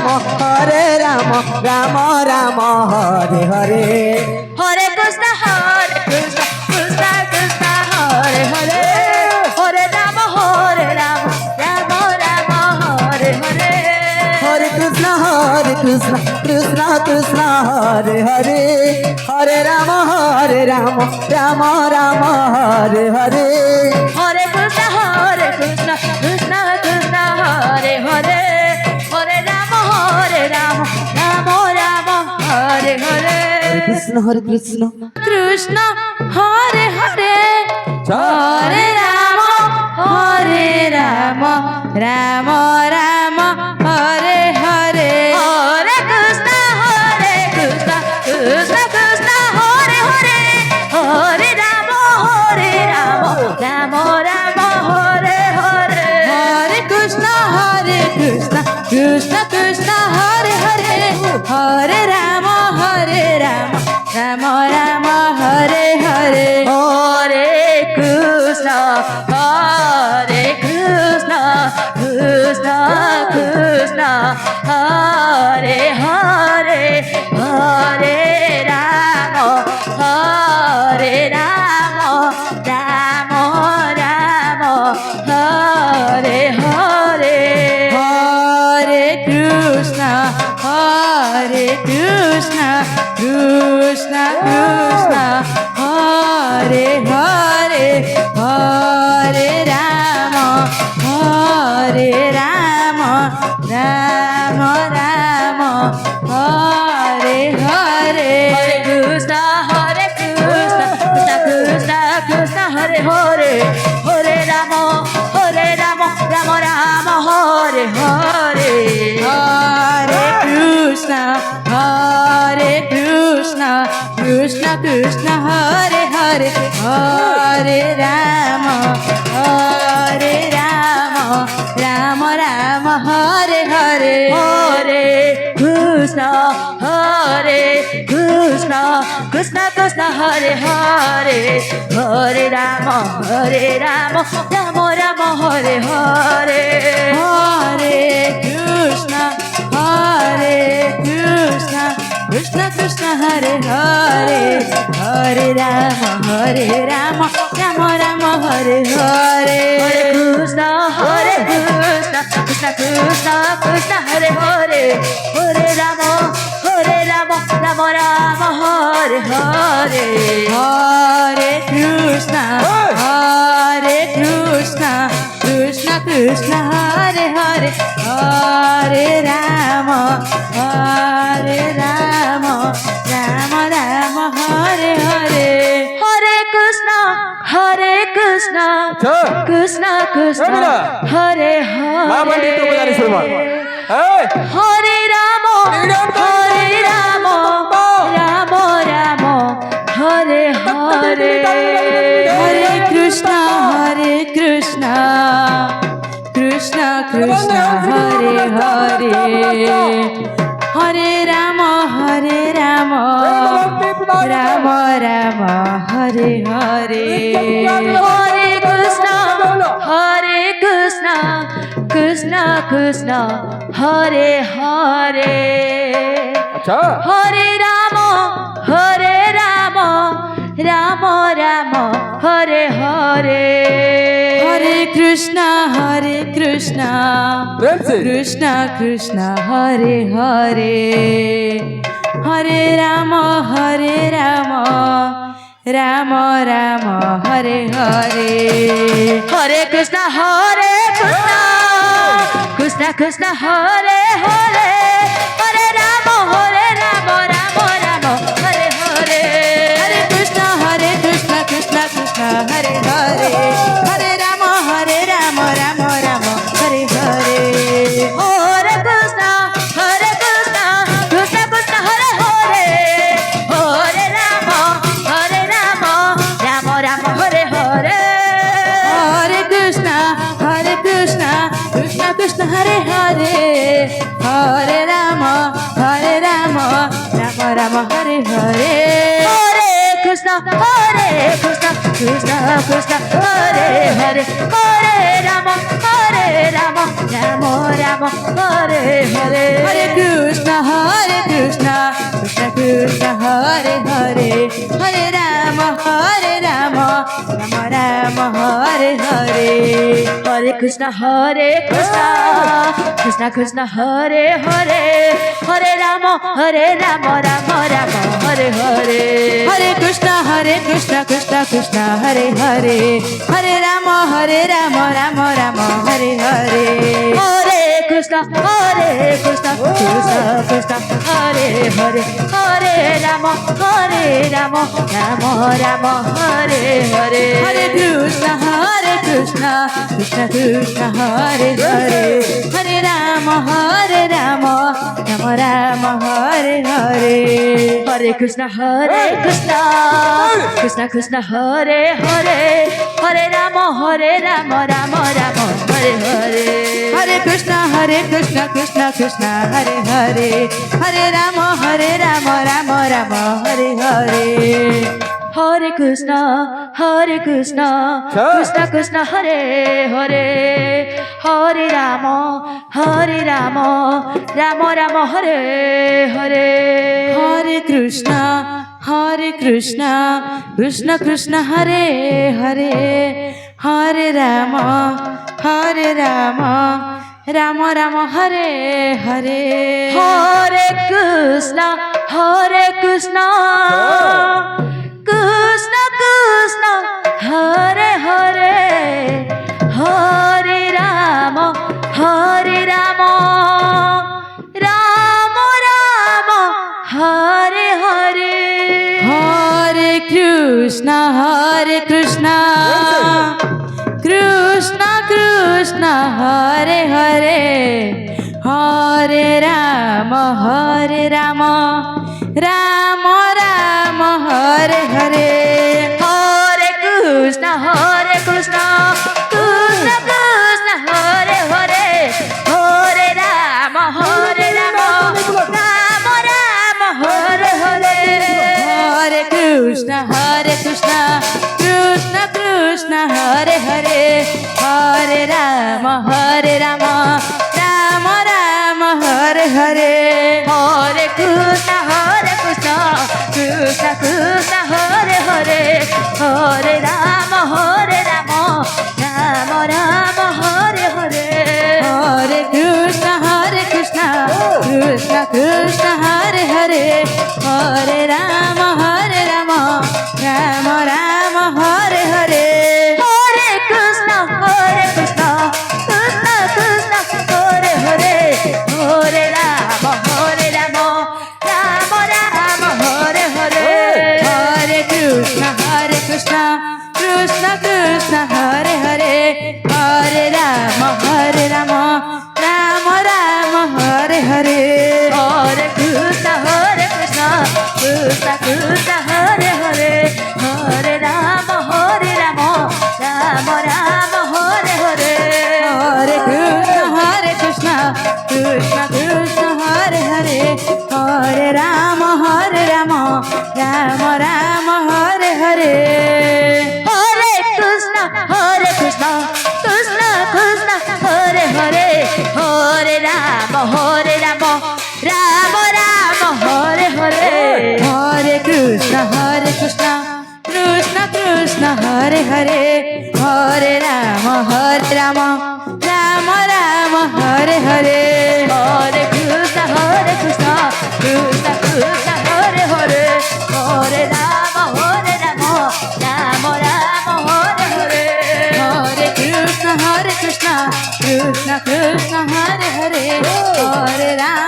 Hare Ram Ram Ram Hare Hare Hare Krishna Krishna Krishna Krishna Hare Hare Hare Ram Ram Ram Ram Hare Hare Hare Krishna Krishna Krishna Hare Hare Hare Ram Ram Ram Hare Hare Hare Krishna Krishna Krishna Krishna Hare Hare Hare Ram Ram Ram Hare Hare Krishna Krishna Krishna Hare Hare Hare Ram Ram Ram Hare Hare Hare Krishna Krishna Krishna Hare Hare Hare Ram Ram Hare Hare Hare Krishna Krishna Krishna Krishna Hare Hare Hare Ram Ram Ram Hare Hare Hare Krishna Krishna Krishna Krishna Hare Hare Hare Ram Ram Ram Hare Hare Hare Krishna Krishna Krishna Krishna Hare Hare Hare Ram Ram Ram Hare Hare Hare Krishna Krishna Krishna Krishna Hare Hare Hare Ram Ram Ram Hare Hare Hare Krishna Krishna Krishna Hare Hare Hare Ram Ram Ram Hare Hare Hare Krishna Krishna Krishna Krishna Hare Hare Hare Ram Ram Ram Hare Hare Hare Krishna Krishna Krishna Hare Hare Hare Ram Ram Ram Hare Hare Hare Krishna Krishna Krishna Krishna Hare Hare Hare Ram Ram Ram Hare Hare Hare Krishna Krishna Krishna Hare Hare Hare Ram Ram Ram Hare Hare Hare Krishna Krishna Krishna Hare Hare Hare Ram Ram Ram Hare Hare Hare Krishna Krishna Krishna Hare Hare Hare Ram Ram Ram Hare Hare Hare Krishna Krishna Krishna Hare Hare Hare Ram Ram Ram Hare Hare Hare Krishna Krishna Krishna Hare Hare Hare Ram Ram Ram Hare Hare Hare Krishna Krishna Krishna Hare Hare Hare Ram Ram Ram Hare Hare Hare Krishna Krishna Krishna Hare Hare Hare Ram Ram Ram Hare Hare Hare Krishna Krishna Krishna Hare Hare Hare Ram Ram Ram Hare Hare Hare Krishna Krishna Krishna Hare Hare Hare Ram Ram Ram Hare Hare Hare Krishna Krishna Krishna Hare Hare Hare Ram Ram Ram Hare Hare Hare Krishna Hare Hare Hare Ram Ram Ram Hare Hare Hare Krishna Krishna Krishna Hare Hare Hare Ram Ram Ram Hare Hare Hare Krishna Krishna Krishna Hare Hare Hare Ram Ram Ram Hare Hare Hare Krishna Krishna Krishna Hare Hare Hare Ram Ram Ram Hare Hare Hare Krishna Krishna Krishna Hare Hare Hare Ram Ram Ram Hare Hare Hare Krishna Krishna Krishna Hare Hare Hare Ram Ram Ram Hare Hare Hare Krishna Krishna Krishna Hare Hare Hare Ram Ram Ram Hare Hare Hare Krishna Krishna Krishna Hare Hare Hare Ram Ram Ram Hare Hare Hare Krishna Krishna Krishna Hare Hare Hare Ram Ram Ram Hare Hare Hare Krishna Krishna Krishna Hare Hare Hare Ram Ram Ram Hare Hare Hare Krishna Krishna Krishna Hare Hare Hare Ram Ram Ram Hare Hare Hare Krishna Krishna Krishna Hare Hare Hare Ram Ram Ram Hare Hare Hare Krishna Krishna Krishna Hare Hare Hare Ram Ram Ram Hare Hare Hare Krishna Krishna Krishna Hare Hare Hare Ram Ram Ram Hare Hare Hare Krishna Krishna Krishna Hare Hare Hare Ram Ram Ram Hare Hare Hare Krishna Krishna Krishna Hare Hare Hare Ram Ram Ram Hare Hare Hare Krishna Krishna Krishna Hare Hare Hare Ram Ram Ram Hare Hare Hare Krishna Krishna Krishna Hare Hare Hare Ram Ram Ram Hare Hare Hare Krishna Krishna Hare Hare Hare Ram Ram Ram Hare Hare Hare Krishna Krishna Krishna Hare Hare Hare Ram Ram Ram Hare Hare Hare Krishna Krishna Krishna Hare Hare Hare Ram Ram Ram Hare Hare Hare Krishna Krishna Krishna Hare Hare Hare Ram Ram Ram Hare Hare Hare Krishna Krishna Krishna Hare Hare Hare Ram